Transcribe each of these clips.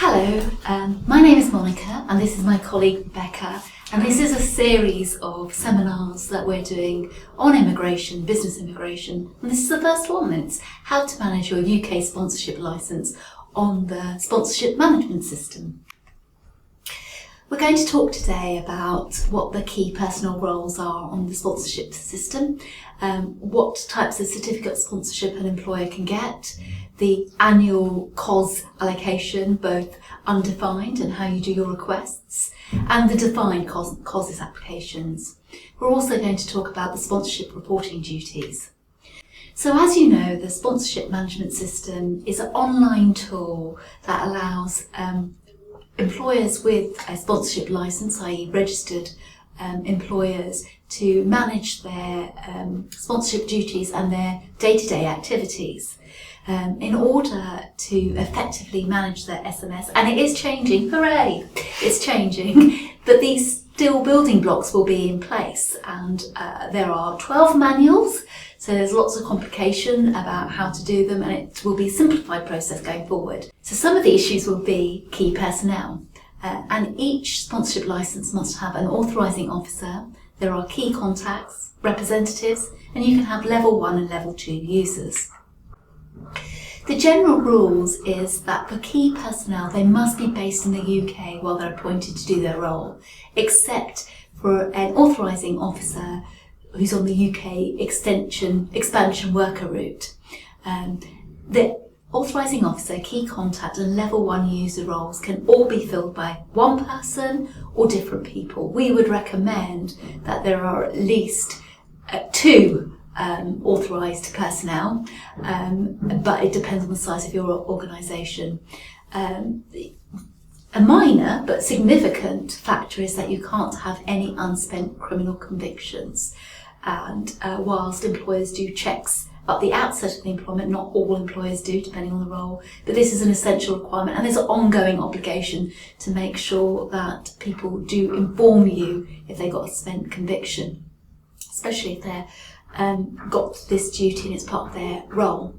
Hello, my name is Monica and this is my colleague Rebecca, and this is a series of seminars that we're doing on immigration, business immigration, and this is the first one. It's how to manage your UK sponsorship licence on the sponsorship management system. We're going to talk today about what the key personnel roles are on the sponsorship system, what types of certificate sponsorship an employer can get, the annual COS allocation, both undefined and how you do your requests, and the defined COS applications. We're also going to talk about the sponsorship reporting duties. So as you know, the sponsorship management system is an online tool that allows employers with a sponsorship licence, i.e. registered employers, to manage their sponsorship duties and their day-to-day activities. In order to effectively manage their SMS, and it is changing, hooray, it's changing, but these still building blocks will be in place, and there are 12 manuals, so there's lots of complication about how to do them, and it will be a simplified process going forward. So some of the issues will be key personnel, and each sponsorship licence must have an authorising officer. There are key contacts, representatives, and you can have level 1 and level 2 users. The general rules is that for key personnel, they must be based in the UK while they're appointed to do their role, except for an authorising officer who's on the UK expansion worker route. The authorising officer, key contact and level 1 user roles can all be filled by one person or different people. We would recommend that there are at least 2 authorised personnel, but it depends on the size of your organisation. A minor but significant factor is that you can't have any unspent criminal convictions, and whilst employers do checks at the outset of the employment, not all employers do, depending on the role, but this is an essential requirement, and there's an ongoing obligation to make sure that people do inform you if they've got a spent conviction, especially if they're got this duty and it's part of their role.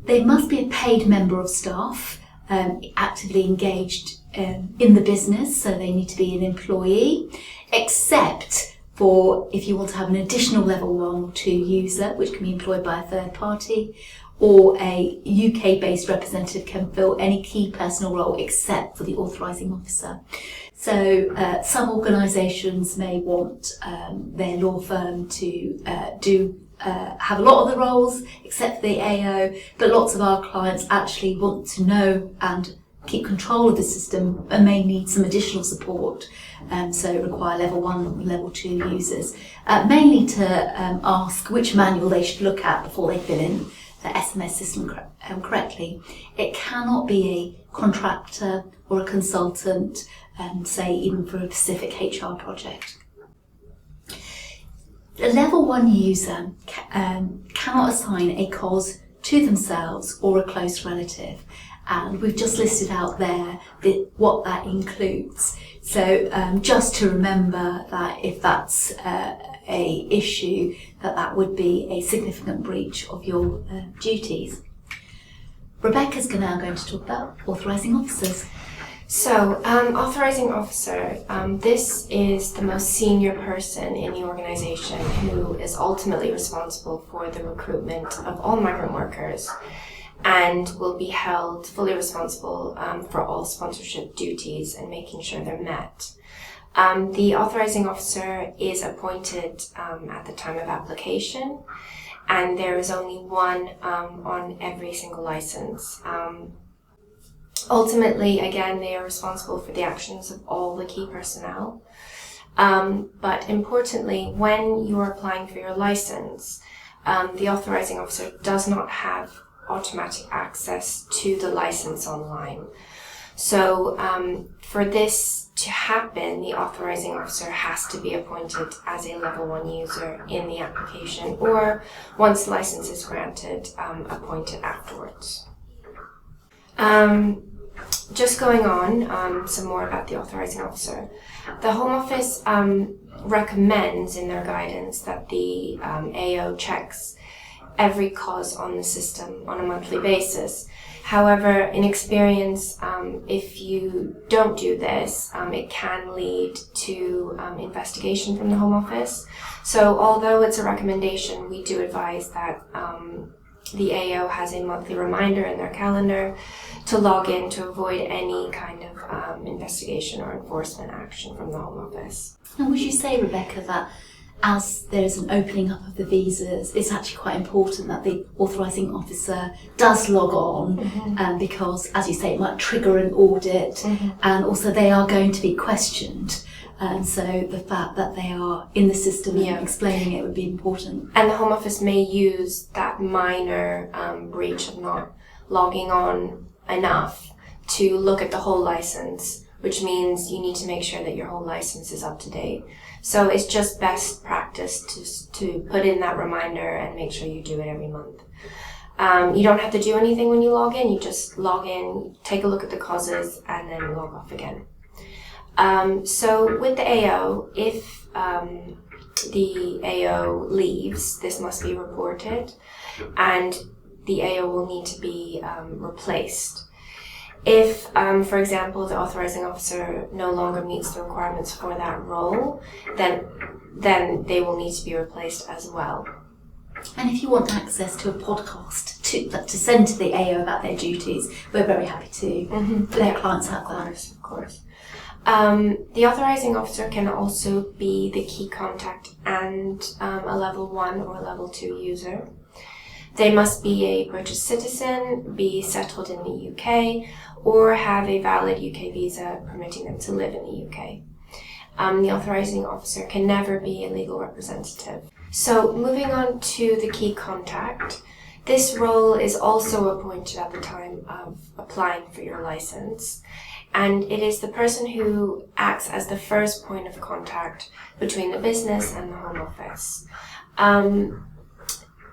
They must be a paid member of staff, actively engaged in the business, so they need to be an employee, except for if you want to have an additional level 1 or 2 user, which can be employed by a third party, or a UK-based representative can fill any key personal role except for the authorising officer. So some organisations may want their law firm to have a lot of the roles except for the AO, but lots of our clients actually want to know and keep control of the system and may need some additional support, so require level 1 and level 2 users, mainly to ask which manual they should look at before they fill in the SMS system correctly. It cannot be a contractor or a consultant, say even for a specific HR project. A level 1 user cannot assign a COS to themselves or a close relative, and we've just listed out there what that includes. So just to remember that if that's a issue, that would be a significant breach of your duties. Rebecca's now going to talk about authorising officers. So, authorising officer, this is the most senior person in the organisation who is ultimately responsible for the recruitment of all migrant workers and will be held fully responsible for all sponsorship duties and making sure they're met. The authorising officer is appointed at the time of application, and there is only one on every single licence. Ultimately, again, they are responsible for the actions of all the key personnel. But importantly, when you are applying for your licence, the authorising officer does not have automatic access to the licence online. So for this to happen, the authorising officer has to be appointed as a level 1 user in the application, or once the licence is granted, appointed afterwards. Just going on, some more about the authorising officer. The Home Office recommends in their guidance that the AO checks every COS on the system on a monthly basis. However, in experience, if you don't do this, it can lead to investigation from the Home Office. So although it's a recommendation, we do advise that the AO has a monthly reminder in their calendar to log in to avoid any kind of investigation or enforcement action from the Home Office. And would you say, Rebecca, that as there's an opening up of the visas, it's actually quite important that the authorising officer does log on, because, as you say, it might trigger an audit, and also they are going to be questioned. And so the fact that they are in the system and explaining it would be important. And the Home Office may use that minor breach of not logging on enough to look at the whole license, which means you need to make sure that your whole license is up to date. So it's just best practice to put in that reminder and make sure you do it every month. You don't have to do anything when you log in. You just log in, take a look at the causes, and then log off again. So with the AO, if the AO leaves, this must be reported, and the AO will need to be replaced. If, for example, the authorizing officer no longer meets the requirements for that role, then they will need to be replaced as well. And if you want access to a podcast to send to the AO about their duties, we're very happy to let clients have that. Of course. The authorizing officer can also be the key contact and a level 1 or level 2 user. They must be a British citizen, be settled in the UK, or have a valid UK visa permitting them to live in the UK. The authorizing officer can never be a legal representative. So moving on to the key contact, this role is also appointed at the time of applying for your license, and it is the person who acts as the first point of contact between the business and the Home Office.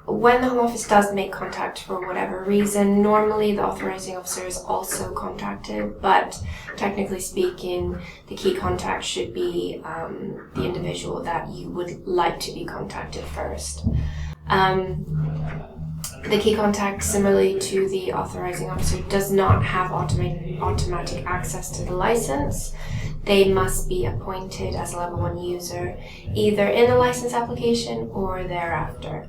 When the Home Office does make contact for whatever reason, normally the authorizing officer is also contacted, but technically speaking, the key contact should be the individual that you would like to be contacted first. The key contact, similarly to the authorizing officer, does not have automatic access to the license. They must be appointed as a level 1 user, either in the license application or thereafter.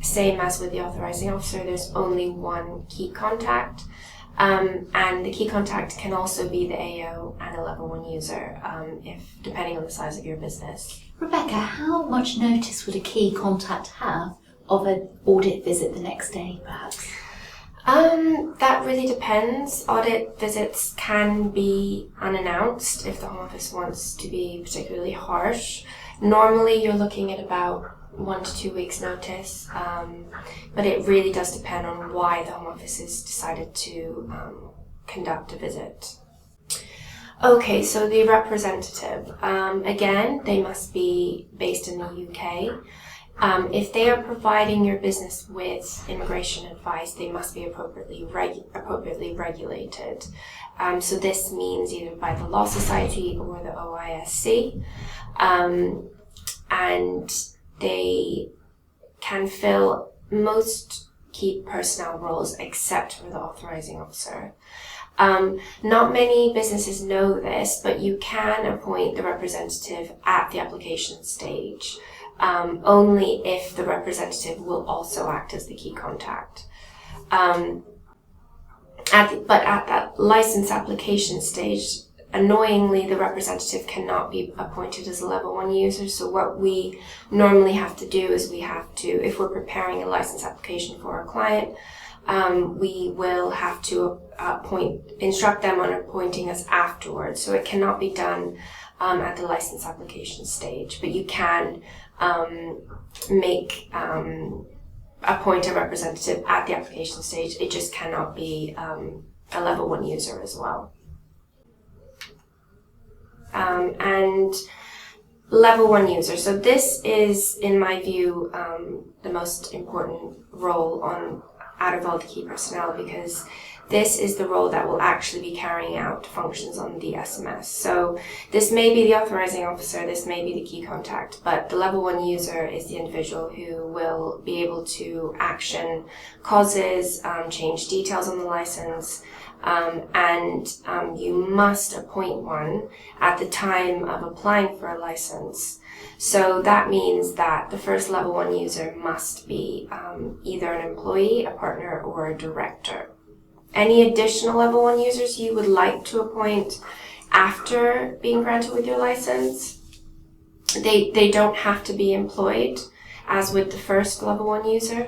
Same as with the authorizing officer, there's only one key contact, and the key contact can also be the AO and a level 1 user, depending on the size of your business. Rebecca, how much notice would a key contact have of an audit visit the next day, perhaps? That really depends. Audit visits can be unannounced if the Home Office wants to be particularly harsh. Normally, you're looking at about 1 to 2 weeks notice, but it really does depend on why the Home Office has decided to conduct a visit. Okay, so the representative. Again, they must be based in the UK. If they are providing your business with immigration advice, they must be appropriately regulated. So this means either by the Law Society or the OISC, and they can fill most key personnel roles except for the authorizing officer. Not many businesses know this, but you can appoint the representative at the application stage, only if the representative will also act as the key contact. But at that license application stage, annoyingly, the representative cannot be appointed as a level 1 user. So what we normally have to do is we have to, if we're preparing a license application for our client, we will have to instruct them on appointing us afterwards. So it cannot be done at the license application stage, but you can appoint a representative at the application stage. It just cannot be a level 1 user as well. And level 1 user. So this is, in my view, the most important role out of all the key personnel, because this is the role that will actually be carrying out functions on the SMS. So this may be the authorizing officer, this may be the key contact, but the level 1 user is the individual who will be able to action causes, change details on the license, and you must appoint one at the time of applying for a license. So that means that the first level 1 user must be either an employee, a partner, or a director. Any additional level 1 users you would like to appoint after being granted with your license, they don't have to be employed as with the first level 1 user,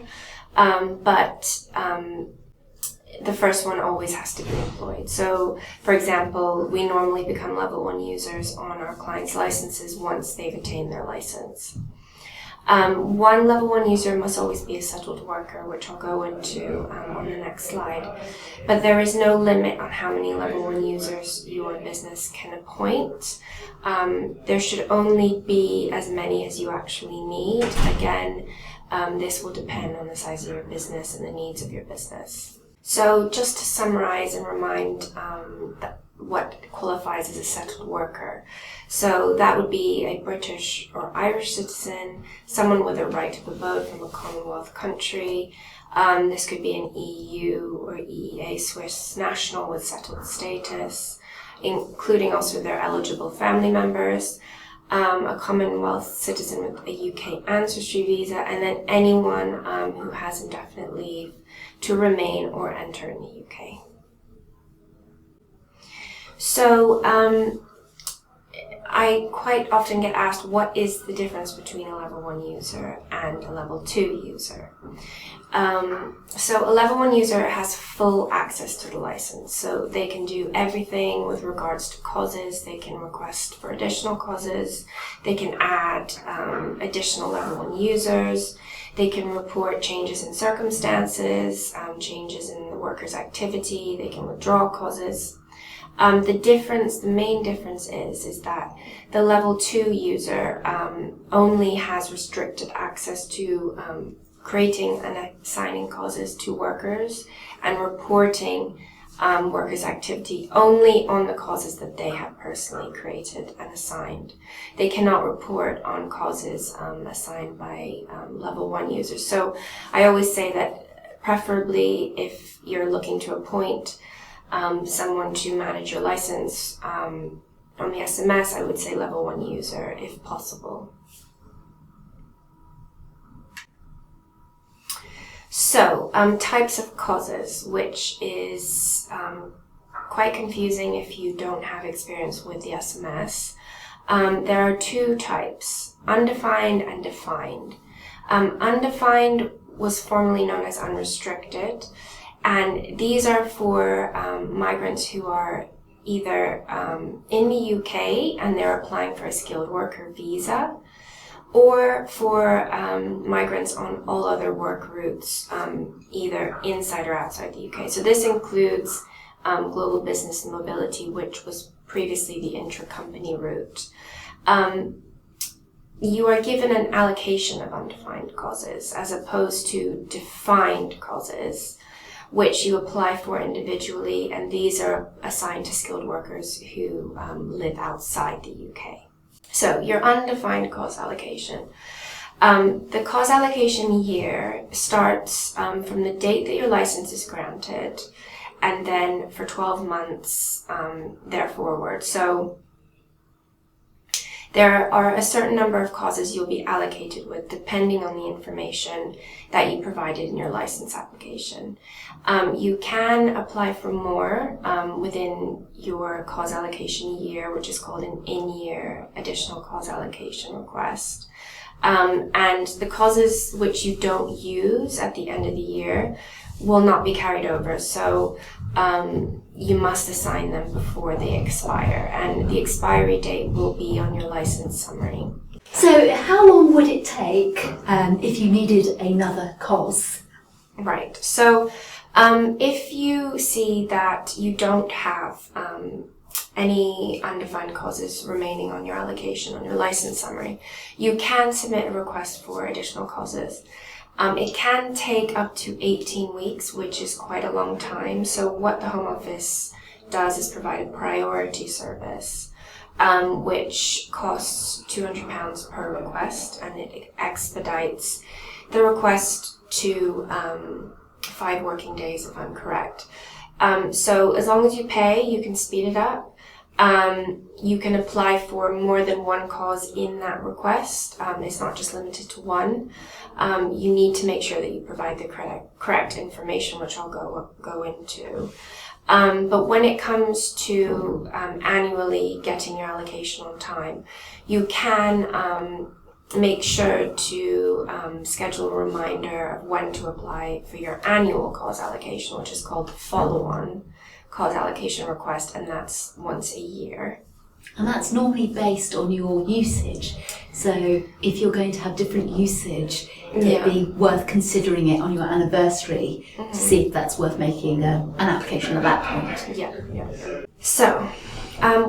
but the first one always has to be employed. So, for example, we normally become level 1 users on our clients' licenses once they've attained their license. One level 1 user must always be a settled worker, which I'll go into on the next slide. But there is no limit on how many level 1 users your business can appoint. There should only be as many as you actually need. Again, this will depend on the size of your business and the needs of your business. So just to summarize and remind what qualifies as a settled worker. So that would be a British or Irish citizen, someone with a right of abode from a Commonwealth country. This could be an EU or EEA Swiss national with settled status, including also their eligible family members, a Commonwealth citizen with a UK ancestry visa, and then anyone who has indefinite leave to remain or enter in the UK. So I quite often get asked, what is the difference between a level 1 user and a level 2 user? So a level 1 user has full access to the license. So they can do everything with regards to causes. They can request for additional causes. They can add additional level 1 users. They can report changes in circumstances, changes in the worker's activity. They can withdraw causes. The main difference is that the level 2 user only has restricted access to creating and assigning causes to workers and reporting workers' activity only on the causes that they have personally created and assigned. They cannot report on causes assigned by level 1 users. So I always say that preferably if you're looking to appoint someone to manage your license on the SMS, I would say level 1 user if possible. So, types of causes, which is quite confusing if you don't have experience with the SMS. There are 2 types, undefined and defined. Undefined was formerly known as unrestricted, and these are for migrants who are either in the UK and they're applying for a skilled worker visa, or for migrants on all other work routes, either inside or outside the UK. So this includes global business mobility, which was previously the intra-company route. You are given an allocation of undefined causes as opposed to defined causes, which you apply for individually, and these are assigned to skilled workers who live outside the UK. So your undefined cause allocation. The cause allocation year starts from the date that your license is granted, and then for 12 months there forward. So there are a certain number of causes you'll be allocated with depending on the information that you provided in your license application. You can apply for more within your cause allocation year, which is called an in-year additional cause allocation request. And the causes which you don't use at the end of the year will not be carried over. So you must assign them before they expire, and the expiry date will be on your license summary. So how long would it take if you needed another cause? Right. So if you see that you don't have any undefined causes remaining on your allocation, on your license summary, you can submit a request for additional causes. It can take up to 18 weeks, which is quite a long time. So what the Home Office does is provide a priority service, which costs £200 per request, and it expedites the request to 5 working days, if I'm correct. So as long as you pay, you can speed it up. You can apply for more than one cause in that request. It's not just limited to one. You need to make sure that you provide the correct information, which I'll go into. But when it comes to annually getting your allocation on time, you can make sure to schedule a reminder of when to apply for your annual cause allocation, which is called the follow-on cause allocation request, and that's once a year. And that's normally based on your usage. So if you're going to have different usage, it'd be worth considering it on your anniversary to see if that's worth making an application at that point. Yeah. So,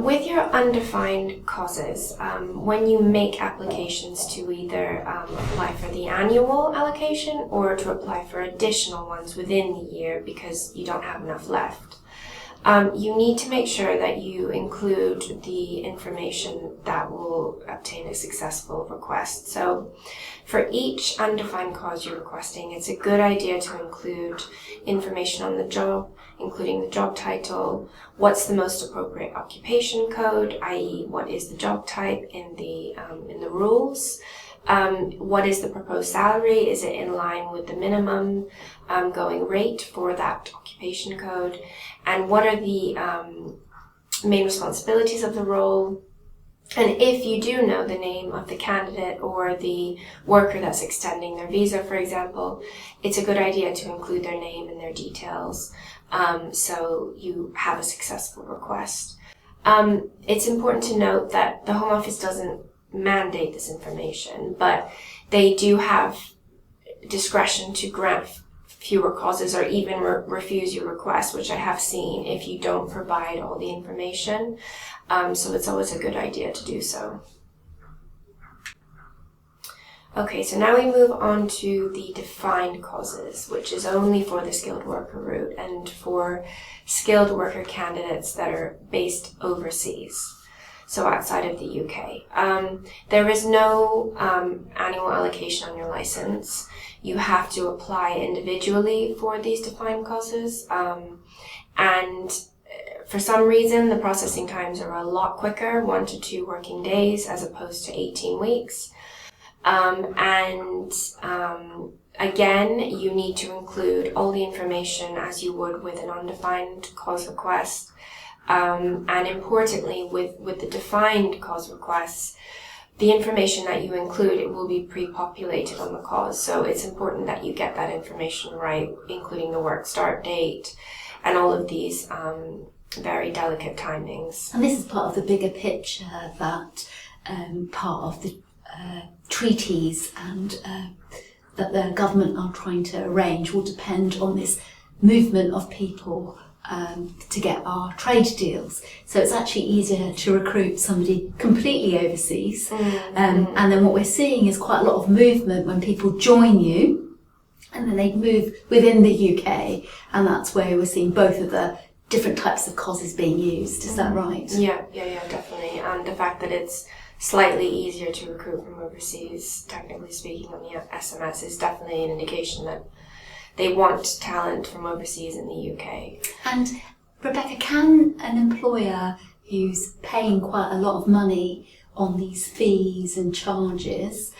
with your undefined causes, when you make applications to either apply for the annual allocation or to apply for additional ones within the year because you don't have enough left, you need to make sure that you include the information that will obtain a successful request. So for each undefined cause you're requesting, it's a good idea to include information on the job, including the job title, what's the most appropriate occupation code, i.e. what is the job type in the rules, what is the proposed salary, is it in line with the minimum going rate for that occupation code, and what are the main responsibilities of the role. And if you do know the name of the candidate or the worker that's extending their visa, for example, it's a good idea to include their name and their details so you have a successful request. It's important to note that the Home Office doesn't mandate this information, but they do have discretion to grant fewer causes or even refuse your request, which I have seen if you don't provide all the information. So it's always a good idea to do so. Okay, so now we move on to the defined causes, which is only for the skilled worker route and for skilled worker candidates that are based overseas, so outside of the UK. There is no annual allocation on your license. You have to apply individually for these defined causes, and for some reason the processing times are a lot quicker, 1 to 2 working days as opposed to 18 weeks. Again, you need to include all the information as you would with an undefined cause request. And importantly, with the defined cause requests, the information that you include, it will be pre-populated on the cause. So it's important that you get that information right, including the work start date and all of these very delicate timings. And this is part of the bigger picture that part of the treaties and that the government are trying to arrange will depend on this movement of people to get our trade deals. So it's actually easier to recruit somebody completely overseas. And then what we're seeing is quite a lot of movement when people join you and then they move within the UK, and that's where we're seeing both of the different types of causes being used. Is that right? Yeah, definitely. And the fact that it's slightly easier to recruit from overseas, technically speaking, on the SMS is definitely an indication that they want talent from overseas in the UK. And Rebecca, can an employer who's paying quite a lot of money on these fees and charges,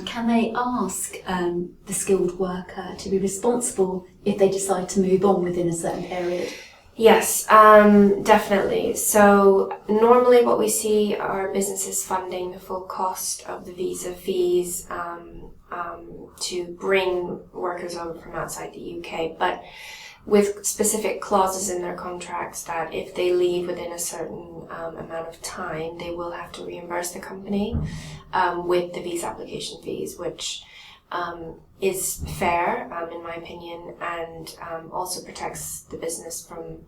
can they ask the skilled worker to be responsible if they decide to move on within a certain period? Yes, definitely. So normally what we see are businesses funding the full cost of the visa fees to bring workers over from outside the UK, but with specific clauses in their contracts that if they leave within a certain amount of time, they will have to reimburse the company with the visa application fees, which is fair, in my opinion, and also protects the business from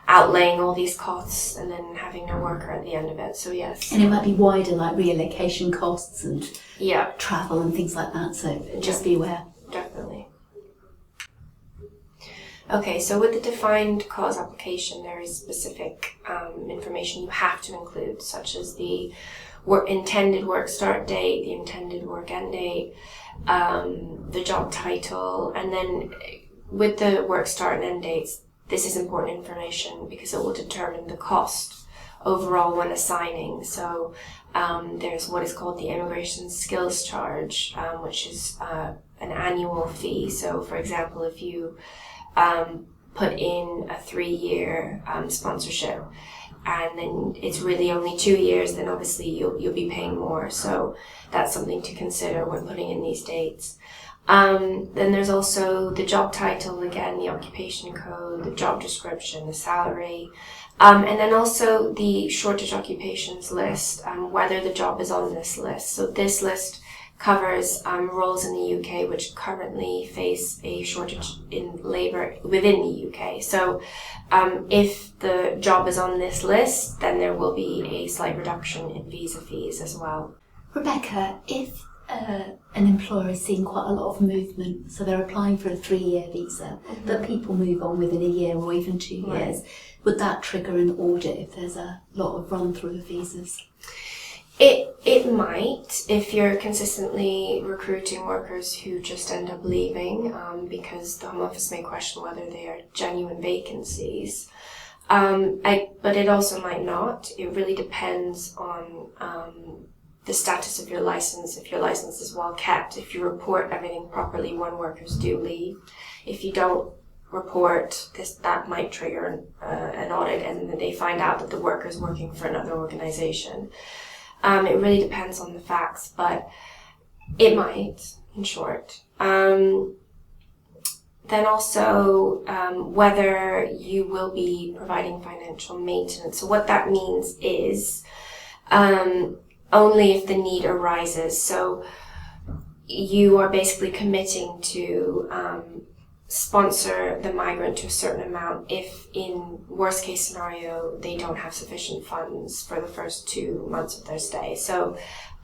outlaying all these costs and then having no worker at the end of it. So yes. And it might be wider, like reallocation costs and travel and things like that, so just be aware. Okay, so with the defined cause application, there is specific information you have to include, such as the intended work start date, the intended work end date, the job title, and then with the work start and end dates, this is important information because it will determine the cost overall when assigning. So there's what is called the immigration skills charge, which is an annual fee. So for example, if you put in a 3-year sponsorship and then it's really only 2 years, then obviously you'll be paying more. So that's something to consider when putting in these dates. Then there's also the job title, again, the occupation code, the job description, the salary, and then also the shortage occupations list, whether the job is on this list. So this list covers roles in the UK which currently face a shortage in labour within the UK. So if the job is on this list, then there will be a slight reduction in visa fees as well. Rebecca, if an employer is seeing quite a lot of movement, so they're applying for a 3-year visa, but people move on within a year or even 2 years, would that trigger an audit if there's a lot of run-through of visas? It might, if you're consistently recruiting workers who just end up leaving, because the Home Office may question whether they are genuine vacancies. But it also might not. It really depends on the status of your license, if your license is well kept, if you report everything properly when workers do leave. If you don't report this, that might trigger an audit, and then they find out that the worker is working for another organization. It really depends on the facts, but it might, in short. Then also whether you will be providing financial maintenance. So what that means is only if the need arises. So you are basically committing to sponsor the migrant to a certain amount if, in worst case scenario, they don't have sufficient funds for the first 2 months of their stay. So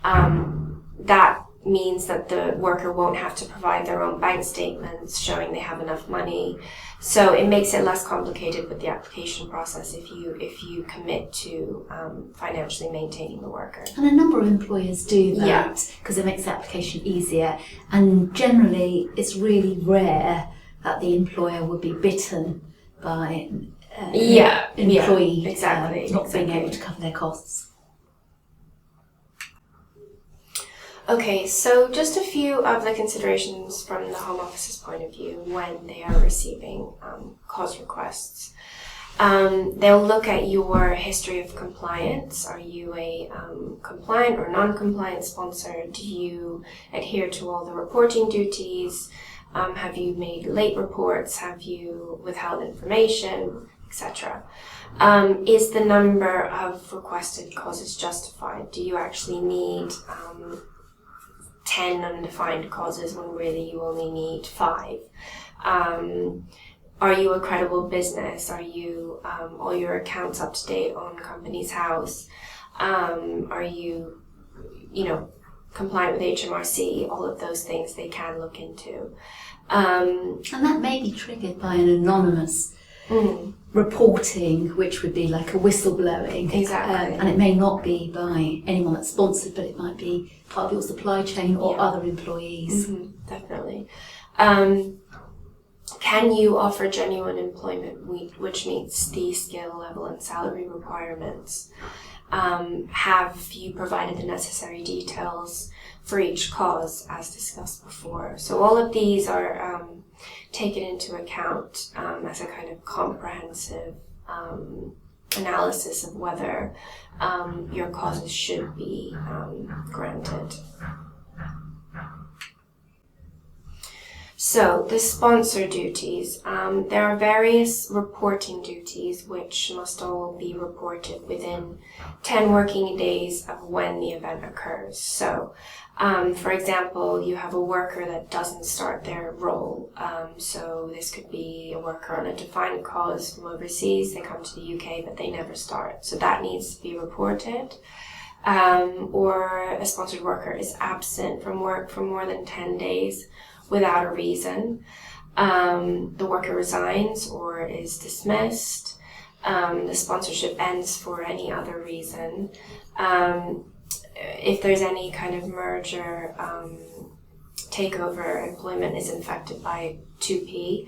that means that the worker won't have to provide their own bank statements showing they have enough money. So it makes it less complicated with the application process if you commit to financially maintaining the worker. And a number of employers do that because it makes the application easier. And generally, it's really rare that the employer would be bitten by an employee not being able to cover their costs. Okay, so just a few of the considerations from the Home Office's point of view when they are receiving cause requests. They'll look at your history of compliance. Are you a compliant or non-compliant sponsor? Do you adhere to all the reporting duties? Have you made late reports? Have you withheld information, etc.? Is the number of requested causes justified? Do you actually need 10 undefined causes when really you only need 5? Are you a credible business? Are you all your accounts up to date on Companies House? Are you, compliant with HMRC? All of those things they can look into. And that may be triggered by an anonymous reporting, which would be like a whistleblowing. Exactly. And it may not be by anyone that's sponsored, but it might be part of your supply chain or other employees. Definitely. Can you offer genuine employment which meets the skill level and salary requirements? Have you provided the necessary details for each cause as discussed before? So all of these are taken into account as a kind of comprehensive analysis of whether your causes should be granted. So the sponsor duties, there are various reporting duties which must all be reported within 10 working days of when the event occurs. So for example, you have a worker that doesn't start their role. So this could be a worker on a defined cause from overseas. They come to the UK, but they never start. So that needs to be reported. Or a sponsored worker is absent from work for more than 10 days without a reason. the worker resigns or is dismissed, the sponsorship ends for any other reason, if there's any kind of merger, takeover, employment is infected by 2P.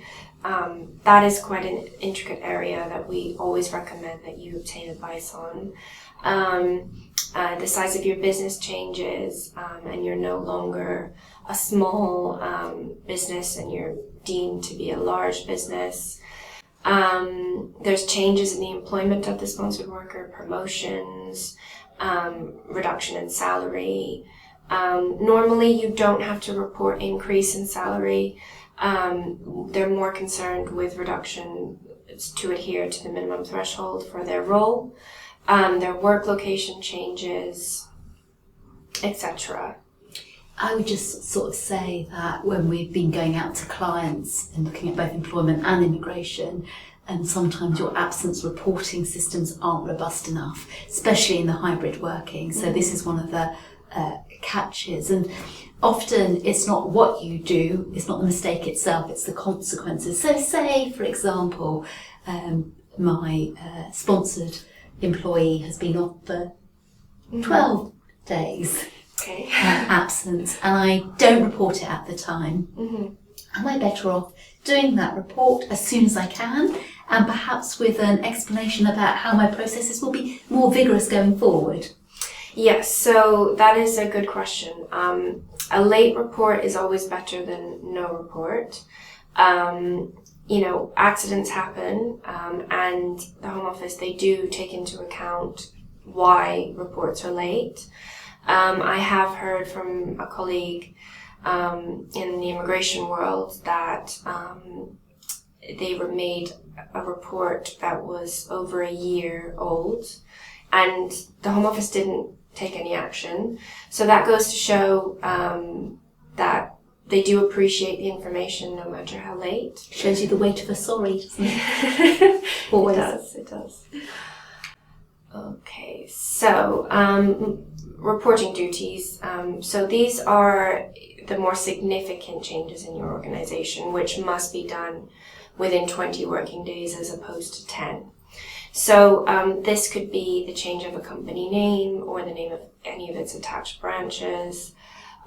That is quite an intricate area that we always recommend that you obtain advice on. The size of your business changes, and you're no longer a small business and you're deemed to be a large business. There's changes in the employment of the sponsored worker, promotions, reduction in salary. Normally you don't have to report increase in salary. They're more concerned with reduction to adhere to the minimum threshold for their role, their work location changes, etc. I would just sort of say that when we've been going out to clients and looking at both employment and immigration, and sometimes your absence reporting systems aren't robust enough, especially in the hybrid working. So this is one of the catches. And often it's not what you do, it's not the mistake itself, it's the consequences. So say, for example, my sponsored employee has been off for 12 days. Okay. Absence, and I don't report it at the time. Am I better off doing that report as soon as I can, and perhaps with an explanation about how my processes will be more vigorous going forward? Yes, so that is a good question. A late report is always better than no report. Accidents happen, and the Home Office, they do take into account why reports are late. I have heard from a colleague in the immigration world that they were made a report that was over a year old, and the Home Office didn't take any action. So that goes to show that they do appreciate the information no matter how late. Shows you the weight of a sorry, doesn't it? Always. It does. Okay, so reporting duties. So these are the more significant changes in your organization, which must be done within 20 working days as opposed to 10. So this could be the change of a company name or the name of any of its attached branches,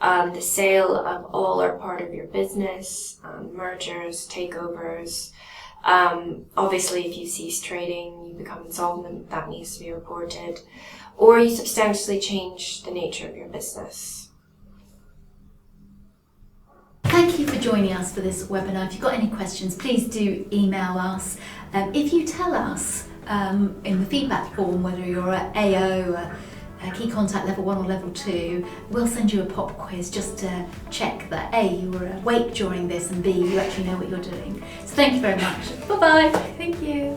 the sale of all or part of your business, mergers, takeovers. Obviously, if you cease trading, you become insolvent, that needs to be reported, or you substantially change the nature of your business. Thank you for joining us for this webinar. If you've got any questions, please do email us. If you tell us in the feedback form whether you're at AO, a key contact level 1 or level 2, we'll send you a pop quiz just to check that A, you were awake during this, and B, you actually know what you're doing. So thank you very much. Bye-bye. Thank you.